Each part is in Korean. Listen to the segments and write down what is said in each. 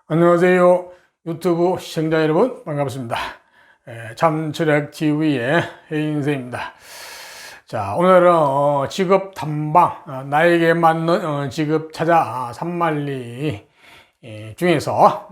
안녕하세요. 유튜브 시청자 여러분 반갑습니다. 참철학TV의 해인세입니다. 자, 오늘은 직업 탐방, 나에게 맞는 직업 찾아 산만리 중에서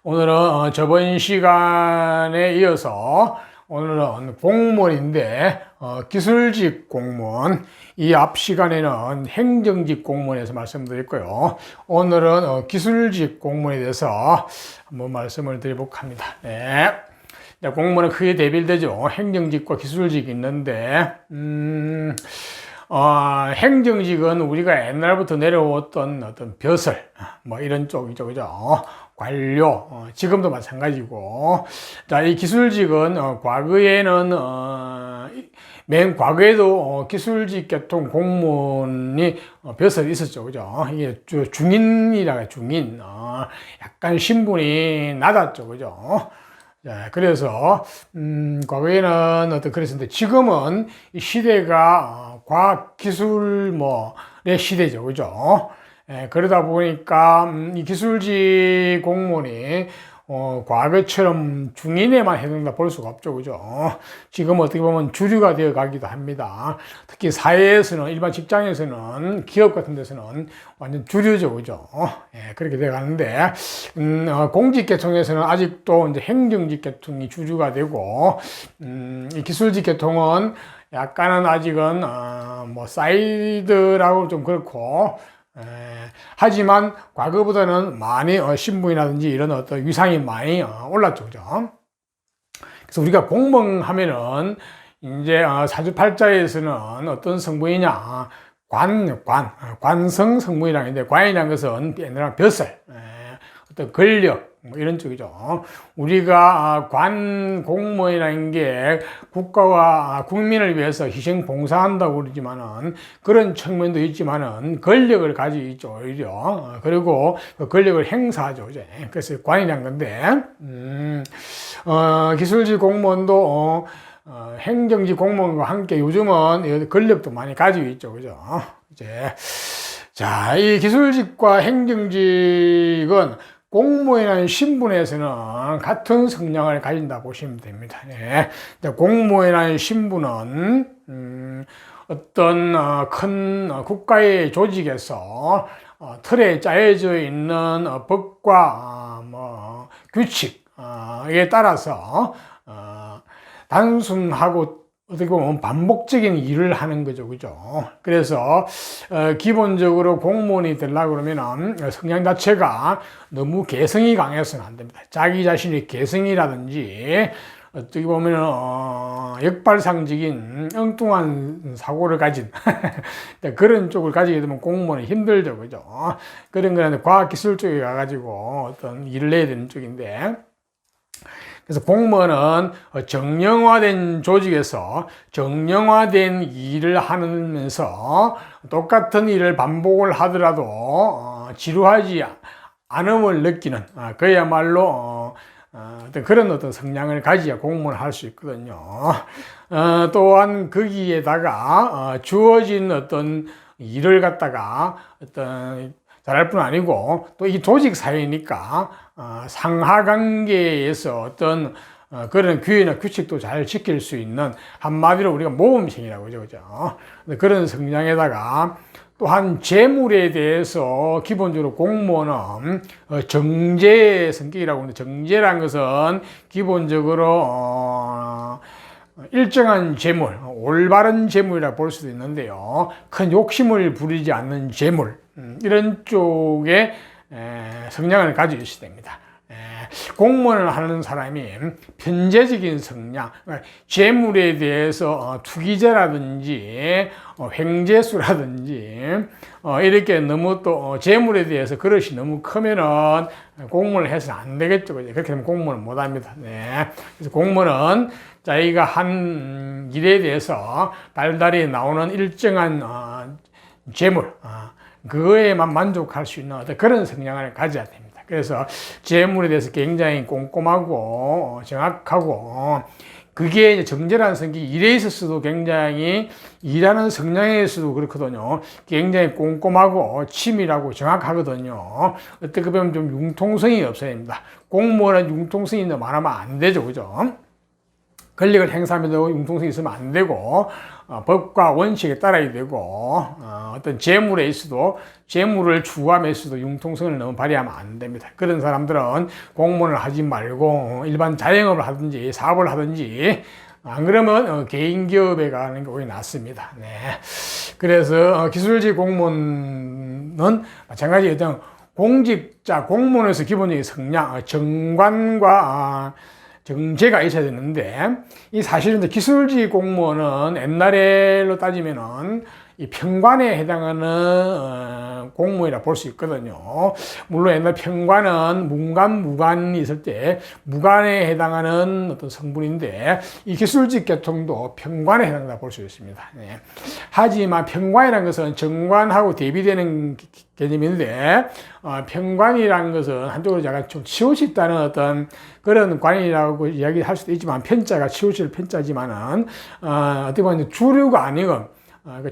오늘은 저번 시간에 이어서 오늘은 공무원인데 기술직 공무원, 이 앞 시간에는 행정직 공무원에서 말씀드렸고요. 오늘은 기술직 공무원에 대해서 한번 말씀을 드려볼까 합니다. 네. 공무원은 크게 대별되죠. 행정직과 기술직이 있는데 행정직은 우리가 옛날부터 내려왔던 어떤 벼슬, 뭐 이런 쪽이죠, 그죠? 관료, 지금도 마찬가지고. 자, 이 기술직은, 과거에는, 맨 과거에도 기술직 계통 공무원이 벼슬이 있었죠, 그죠? 이게 중인이라고 해요, 중인. 약간 신분이 낮았죠, 그죠? 자, 그래서, 과거에는 그랬었는데, 지금은 이 시대가 과학기술 의 시대죠. 그죠? 그러다 보니까, 이 기술직 공무원이, 과거처럼 중인에만 해당된다 볼 수가 없죠. 그죠? 지금 어떻게 보면 주류가 되어 가기도 합니다. 특히 사회에서는, 일반 직장에서는, 기업 같은 데서는 완전 주류죠. 그죠? 그렇게 되어 가는데, 공직 계통에서는 아직도 이제 행정직 계통이 주류가 되고, 이 기술직 계통은 약간은 아직은, 사이드라고 좀 그렇고, 하지만 과거보다는 많이 신분이라든지 이런 어떤 위상이 많이 올랐죠. 그죠? 그래서 우리가 공무원 하면은 이제 사주팔자에서는 어떤 성분이냐, 관성 성분이라는 게 있는데, 관이라는 것은 옛날 벼슬, 어떤 권력, 뭐 이런 쪽이죠. 우리가 관 공무원이라는 게 국가와 국민을 위해서 희생 봉사한다고 그러지만은 그런 측면도 있지만은 권력을 가지고 있죠, 오히려. 그리고 그 권력을 행사하죠, 이제. 그래서 관이란 건데, 기술직 공무원도 행정직 공무원과 함께 요즘은 권력도 많이 가지고 있죠, 그죠? 이제. 자, 이 기술직과 행정직은 공무원이라는 신분에서는 같은 성향을 가진다 보시면 됩니다. 네. 공무원이라는 신분은 어떤 큰 국가의 조직에서 틀에 짜여져 있는 법과 규칙에 따라서 단순하고 어떻게 보면 반복적인 일을 하는 거죠, 그죠? 그래서, 기본적으로 공무원이 되려고 그러면은 성향 자체가 너무 개성이 강해서는 안 됩니다. 자기 자신의 개성이라든지, 어떻게 보면은, 역발상적인 엉뚱한 사고를 가진 그런 쪽을 가지게 되면 공무원은 힘들죠, 그죠? 그런 거는 과학기술 쪽에 가가지고 어떤 일을 해야 되는 쪽인데, 그래서 공무원은 정형화된 조직에서 정형화된 일을 하면서 똑같은 일을 반복을 하더라도 지루하지 않음을 느끼는 그야말로 어떤 그런 어떤 성향을 가지야 공무원을 할 수 있거든요. 또한 거기에다가 주어진 어떤 일을 갖다가 어떤 잘할 뿐 아니고 또 이 조직 사회니까 상하 관계에서 어떤 그런 규율이나 규칙도 잘 지킬 수 있는, 한마디로 우리가 모범생이라고 그러죠, 그죠? 그런 성향에다가 또한 재물에 대해서 기본적으로 공무원은 정제 성격이라고 하는데, 정제란 것은 기본적으로 일정한 재물, 올바른 재물이라 볼 수도 있는데요. 큰 욕심을 부리지 않는 재물, 이런 쪽에 성향을 가지고 있어야 됩니다. 공무원을 하는 사람이 편재적인 성향, 재물에 대해서 투기제라든지 횡재수라든지 이렇게 너무 또 재물에 대해서 그릇이 너무 크면은 공무원을 해서는 안 되겠죠. 그렇게 되면 공무원을 못 합니다. 네. 그래서 공무원은 자기가 한 일에 대해서 달달이 나오는 일정한 재물, 그거에만 만족할 수 있는 어떤 그런 성향을 가져야 됩니다. 그래서 재물에 대해서 굉장히 꼼꼼하고 정확하고 그게 이제 정제라는 성격이 일에 있어서도 굉장히 일하는 성향에 있어서도 그렇거든요. 굉장히 꼼꼼하고 치밀하고 정확하거든요. 어떻게 보면 좀 융통성이 없어야 됩니다. 공무원은 융통성이 많으면 안 되죠. 그죠? 권력을 행사하면서 융통성이 있으면 안 되고, 법과 원칙에 따라야 되고, 어떤 재물에 있어도, 재물을 추구함에 있어도 융통성을 너무 발휘하면 안 됩니다. 그런 사람들은 공무원을 하지 말고, 일반 자영업을 하든지, 사업을 하든지, 안 그러면 개인 기업에 가는 게 오히려 낫습니다. 네. 그래서 기술직 공무원은 마찬가지 어떤 공직자, 공무원에서 기본적인 성향, 정관과 정제가 있어야 되는데, 이 사실은 기술직 공무원은 옛날로 따지면은 이 평관에 해당하는 공무원이라 볼 수 있거든요. 물론 옛날 평관은 문관, 무관이 있을 때 무관에 해당하는 어떤 성분인데, 이 기술직 계통도 평관에 해당한다 볼 수 있습니다. 네. 하지만 평관이라는 것은 정관하고 대비되는 개념인데, 평관이라는 것은 한쪽으로 약간 좀 치우쳤다는 어떤 그런 관이라고 이야기할 수도 있지만, 편자가 치우칠 편자지만은, 어떻게 보면 주류가 아니고,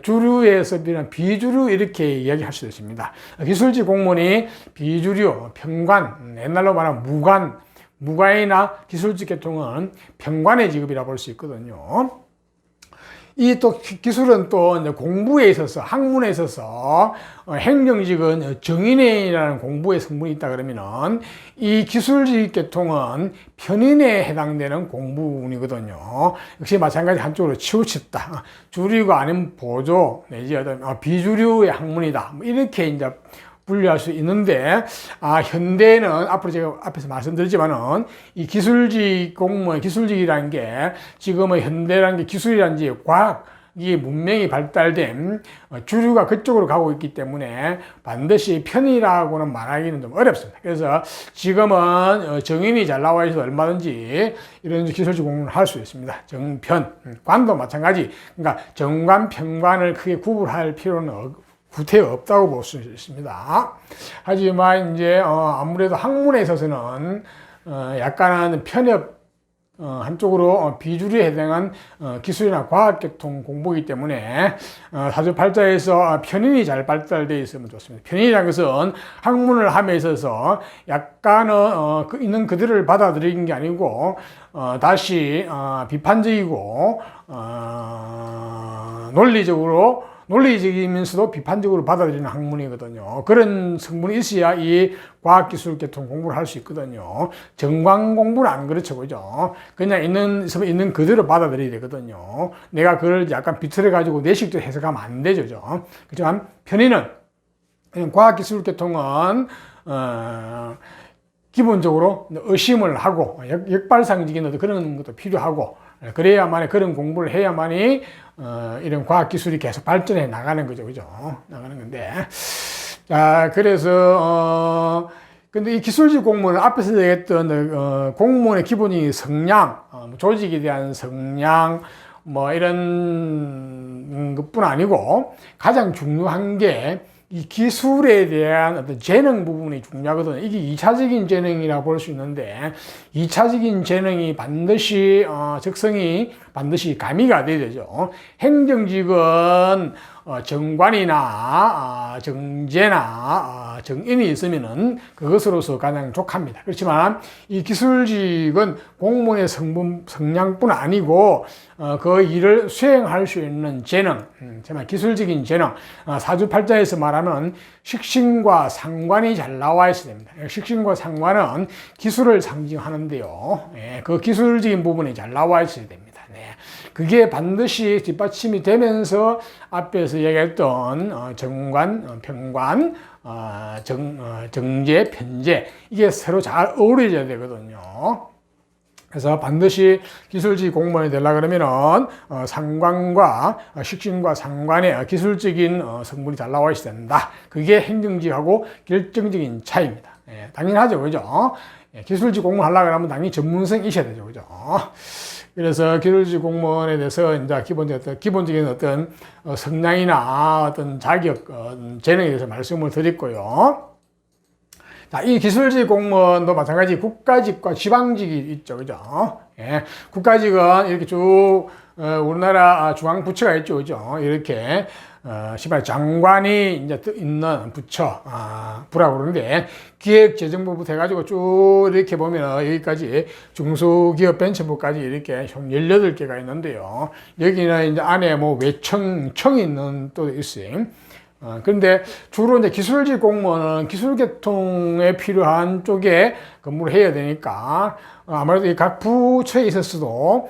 주류에서 비주류 이렇게 이야기할 수도 있습니다. 기술직 공무원이 비주류, 평관, 옛날로 말하면 무관, 무관이나 기술직 계통은 평관의 직업이라 볼 수 있거든요. 이 또 기술은 또 이제 공부에 있어서, 학문에 있어서 행정직은 정인이라는 공부의 성분이 있다 그러면은, 이 기술직 계통은 편인에 해당되는 공부운이거든요. 역시 마찬가지 한쪽으로 치우쳤다. 주류가 아닌 보조 내지 어떤 비주류의 학문이다. 뭐 이렇게 이제 분류할 수 있는데, 현대는 앞으로 제가 앞에서 말씀드렸지만은 이 기술직 공무원, 기술직이라는 게 지금은 현대라는 게 기술이라는 게 과학이 문명이 발달된 주류가 그쪽으로 가고 있기 때문에 반드시 편이라고는 말하기는 좀 어렵습니다. 그래서 지금은 정인이 잘 나와 있어서 얼마든지 이런 기술직 공무원을 할 수 있습니다. 정편, 관도 마찬가지. 그러니까 정관, 편관을 크게 구분할 필요는 구태 없다고 볼 수 있습니다. 하지만 이제 아무래도 학문에 있어서는 약간은 편협 한쪽으로 비주류에 해당한 기술이나 과학계통 공부이기 때문에 사주팔자에서 편인이 잘 발달되어 있으면 좋습니다. 편인이라는 것은 학문을 함에 있어서 약간은 있는 그대로를 받아들이는 게 아니고 다시 비판적이고 논리적이면서도 비판적으로 받아들이는 학문이거든요. 그런 성분이 있어야 이 과학기술 계통 공부를 할 수 있거든요. 정관 공부는 안 그렇죠. 그죠? 그냥 있는 그대로 받아들여야 되거든요. 내가 그걸 약간 비틀어가지고 내 식대로 해석하면 안 되죠. 그죠? 그렇지만 편의는, 과학기술 계통은, 기본적으로 의심을 하고, 역발상적인 그런 것도 필요하고, 그래야만이 그런 공부를 해야만이 이런 과학 기술이 계속 발전해 나가는 거죠, 그죠? 나가는 건데, 자 그래서 근데 이 기술직 공무원은 앞에서 얘기했던 공무원의 기본적인 성향, 조직에 대한 성향, 뭐 이런 것뿐 아니고 가장 중요한 게 이 기술에 대한 어떤 재능 부분이 중요하거든요. 이게 2차적인 재능이라고 볼 수 있는데, 2차적인 재능이 반드시, 적성이 반드시 가미가 돼야 되죠. 행정직은 정관이나 정제나 정인이 있으면은 그것으로서 가장 족합니다. 그렇지만 이 기술직은 공무원의 성향뿐 아니고 그 일을 수행할 수 있는 재능, 정말 기술적인 재능, 사주팔자에서 말하는 식신과 상관이 잘 나와 있어야 됩니다. 식신과 상관은 기술을 상징하는데요. 그 기술적인 부분이 잘 나와 있어야 됩니다. 그게 반드시 뒷받침이 되면서 앞에서 얘기했던 정관, 평관, 정제, 편제, 이게 서로 잘 어우러져야 되거든요. 그래서 반드시 기술직 공무원이 되려고 그러면은 상관과 식신과 상관의 기술적인 성분이 잘 나와 있어야 된다. 그게 행정직하고 결정적인 차이입니다. 당연하죠, 그죠? 기술직 공무원 하려고 하면 당연히 전문성이 있어야 되죠, 그죠? 그래서 기술직 공무원에 대해서 이제 기본적인 어떤 성향이나 어떤 자격, 재능에 대해서 말씀을 드렸고요. 자, 이 기술직 공무원도 마찬가지 국가직과 지방직이 있죠. 그죠? 예. 국가직은 이렇게 쭉, 우리나라 중앙부처가 있죠. 그죠? 이렇게, 장관이 이제 있는 부처, 부라고 그러는데, 기획재정부부터 해가지고 쭉 이렇게 보면 여기까지 중소기업벤처부까지 이렇게 총 18개가 있는데요. 여기는 이제 안에 뭐 청이 있는 또 있어요. 그런데 주로 이제 기술직 공무원은 기술계통에 필요한 쪽에 근무를 해야 되니까 아무래도 각 부처에 있어서도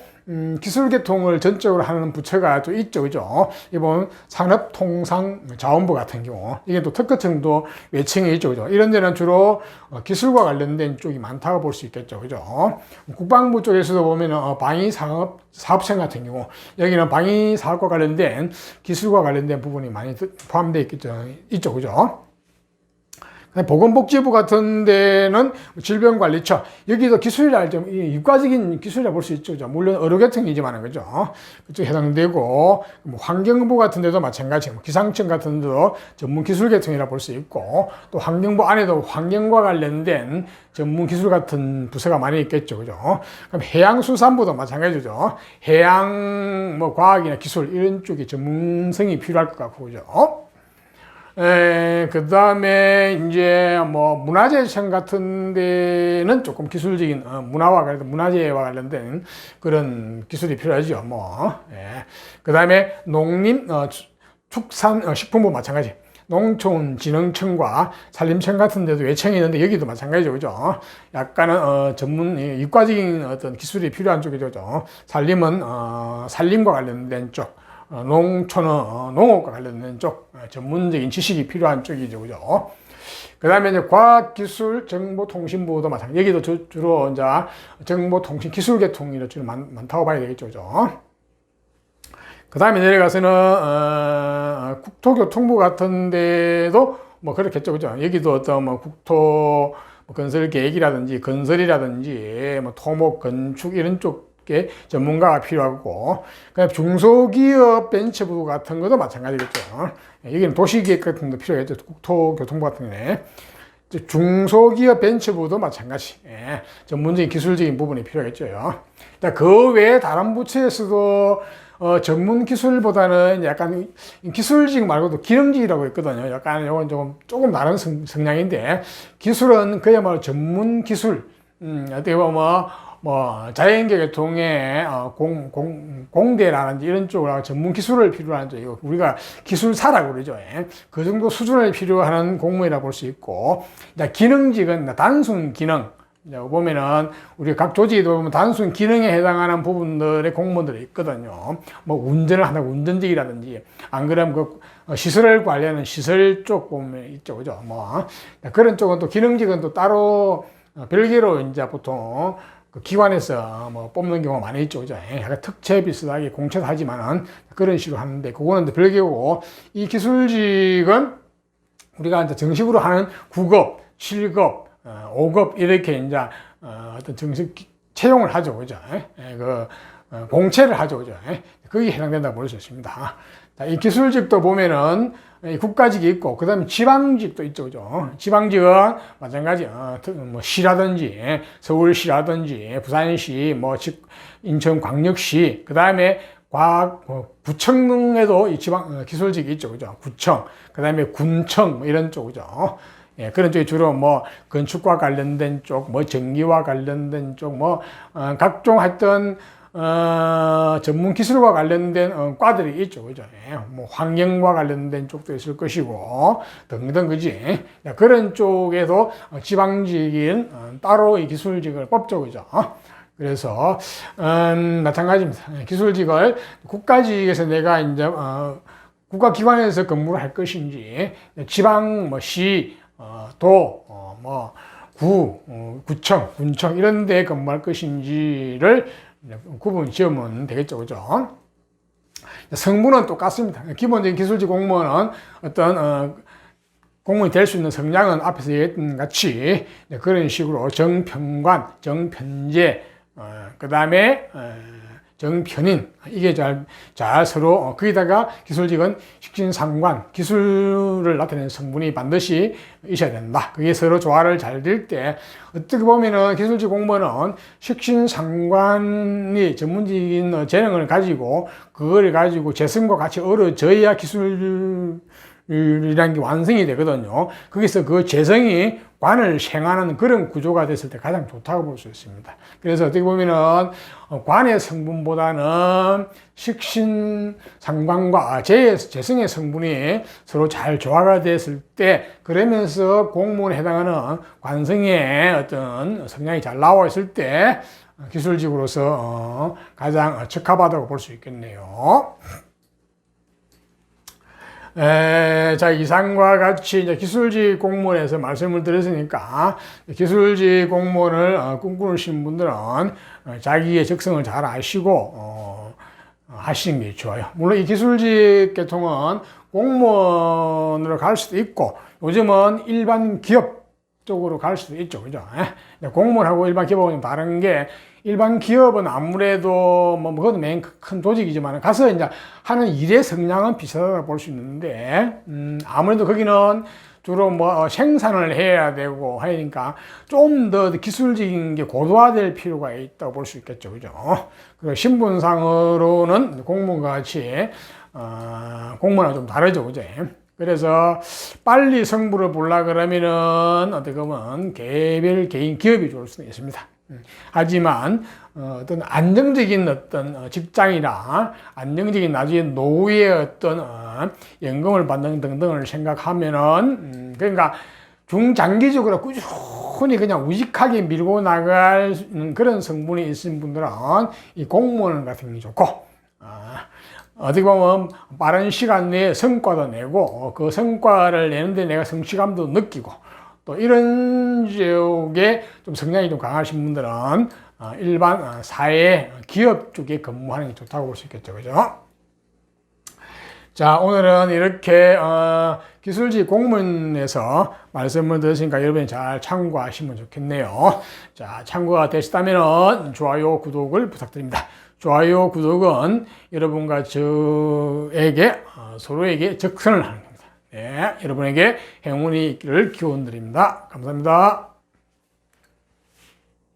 기술계통을 전적으로 하는 부처가 또 있죠, 그죠? 이번 산업통상자원부 같은 경우 이게 또 특허청도 외청이 있죠, 그죠? 이런 데는 주로 기술과 관련된 쪽이 많다고 볼 수 있겠죠, 그죠? 국방부 쪽에서도 보면 방위사업청 같은 경우 여기는 방위사업과 관련된 기술과 관련된 부분이 많이 포함되어 있죠, 그죠? 보건복지부 같은 데는 질병관리처, 여기도 기술이라 좀 이과적인 기술이라 볼 수 있죠. 물론 의료계통이지만 그죠. 그쪽 해당되고, 환경부 같은 데도 마찬가지, 기상청 같은 데도 전문 기술계통이라 볼 수 있고, 또 환경부 안에도 환경과 관련된 전문 기술 같은 부서가 많이 있겠죠. 그죠. 그럼 해양수산부도 마찬가지죠. 해양, 과학이나 기술, 이런 쪽에 전문성이 필요할 것 같고, 그죠. 그 다음에 이제 문화재청 같은 데는 조금 기술적인 문화와 관련된 문화재와 관련된 그런 기술이 필요하죠. 그 다음에 농림, 축산, 식품부 마찬가지. 농촌진흥청과 산림청 같은 데도 외청이 있는데 여기도 마찬가지죠. 그죠? 약간은 전문 이과적인 어떤 기술이 필요한 쪽이죠. 산림은 산림과 관련된 쪽. 농촌은 농업과 관련된 쪽, 전문적인 지식이 필요한 쪽이죠. 그죠? 그 다음에 이제 과학기술정보통신부도 마찬가지. 여기도 주로 이제 정보통신기술계통이 주로 많다고 봐야 되겠죠. 그죠? 그 다음에 내려가서는, 국토교통부 같은 데도 그렇겠죠. 그죠? 여기도 어떤 국토 건설 계획이라든지 건설이라든지 토목, 건축 이런 쪽 전문가가 필요하고, 그다음에 중소기업 벤처부 같은 것도 마찬가지겠죠. 여기는 도시계획 같은 것도 필요하겠죠. 국토교통부 같은 경우에. 중소기업 벤처부도 마찬가지. 전문적인 기술적인 부분이 필요하겠죠. 그 외에 다른 부처에서도 전문 기술보다는 약간 기술직 말고도 기능직이라고 있거든요. 약간 이건 조금 다른 성향인데, 기술은 그야말로 전문 기술, 어떻게 보면 자연계통의 공대라든지 이런 쪽으로 전문 기술을 필요한 쪽, 우리가 기술사라고 그러죠. 그 정도 수준을 필요한 공무원이라고 볼 수 있고, 기능직은 단순 기능. 보면은, 우리 각 조직에도 보면 단순 기능에 해당하는 부분들의 공무원들이 있거든요. 운전을 한다고 운전직이라든지, 안 그러면 시설을 관리하는 시설 쪽 보면 있죠. 그죠? 그런 쪽은 또 기능직은 또 따로, 별개로 이제 보통, 기관에서 뽑는 경우가 많이 있죠. 그죠? 약간 특채 비슷하게 공채도 하지만은 그런 식으로 하는데, 그거는 별개고, 이 기술직은 우리가 이제 정식으로 하는 9급, 7급, 5급 이렇게 이제 어떤 정식 채용을 하죠. 그죠? 공채를 하죠. 그죠? 거기에 해당된다고 볼 수 있습니다. 자, 이 기술직도 보면은 국가직이 있고, 그 다음에 지방직도 있죠. 그죠? 지방직은 마찬가지, 시라든지, 서울시라든지, 부산시, 인천광역시, 그 다음에 구청에도 이 지방, 기술직이 있죠. 그죠? 구청, 그 다음에 군청, 이런 쪽, 그죠? 그런 쪽이 주로 건축과 관련된 쪽, 전기와 관련된 쪽, 각종 하여튼, 전문 기술과 관련된 과들이 있죠. 그죠? 환경과 관련된 쪽도 있을 것이고, 등등, 그지? 그런 쪽에도 지방직인 따로 이 기술직을 뽑죠. 그죠? 그래서, 마찬가지입니다. 기술직을 국가직에서 내가 이제, 국가기관에서 근무를 할 것인지, 지방, 시, 도, 구청, 군청, 이런 데 근무할 것인지를 구분 지으면 되겠죠. 그죠? 성분은 똑같습니다. 기본적인 기술직 공무원은 어떤, 공무원이 될 수 있는 성향은 앞에서 얘기했던 같이 그런 식으로 정평관, 정편제, 그 다음에 정편인 이게 잘 서로 거기다가 기술직은 식신상관 기술을 나타내는 성분이 반드시 있어야 된다. 그게 서로 조화를 잘 될 때 어떻게 보면은 기술직 공무원은 식신상관이 전문적인 재능을 가지고 그걸 가지고 재성과 같이 어우러져야 기술이라는 게 완성이 되거든요. 거기서 그 재성이 관을 행하는 그런 구조가 됐을 때 가장 좋다고 볼 수 있습니다. 그래서 어떻게 보면은 관의 성분보다는 식신상관과 재성의 성분이 서로 잘 조화가 됐을 때 그러면서 공무원에 해당하는 관성의 어떤 성향이 잘 나와 있을 때 기술직으로서 가장 적합하다고 볼 수 있겠네요. 자, 이상과 같이 이제 기술직 공무원에서 말씀을 드렸으니까 기술직 공무원을 꿈꾸시는 분들은 자기의 적성을 잘 아시고 하시는 게 좋아요. 물론 이 기술직 계통은 공무원으로 갈 수도 있고 요즘은 일반 기업 쪽으로 갈 수도 있죠. 그죠? 공무원하고 일반 기업은 좀 다른 게 일반 기업은 아무래도 그것도 맨 큰 조직이지만 가서 이제 하는 일의 성향은 비슷하다고 볼 수 있는데 아무래도 거기는 주로 생산을 해야 되고 하니까 좀 더 기술적인 게 고도화될 필요가 있다고 볼 수 있겠죠. 그죠? 그리고 신분상으로는 공무원과 같이 공무원하고 좀 다르죠. 그죠? 그래서 빨리 성부를 보려 그러면은 어떻게 보면 개별 개인 기업이 좋을 수도 있습니다. 하지만 어떤 안정적인 어떤 직장이나 안정적인 나중에 노후의 어떤 연금을 받는 등등을 생각하면은 그러니까 중장기적으로 꾸준히 그냥 우직하게 밀고 나갈 그런 성분이 있는 분들은 이 공무원 같은 게 좋고 어떻게 보면 빠른 시간 내에 성과도 내고 그 성과를 내는데 내가 성취감도 느끼고 또 이런 쪽에 좀 성향이 좀 강하신 분들은 일반 사회 기업 쪽에 근무하는 게 좋다고 볼 수 있겠죠. 그죠? 자, 오늘은 이렇게 기술직 공무원에서 말씀을 드렸으니까 여러분이 잘 참고하시면 좋겠네요. 자, 참고가 되시다면 좋아요, 구독을 부탁드립니다. 좋아요, 구독은 여러분과 저에게 서로에게 적선을 하는 겁니다. 네, 여러분에게 행운이 있기를 기원드립니다. 감사합니다.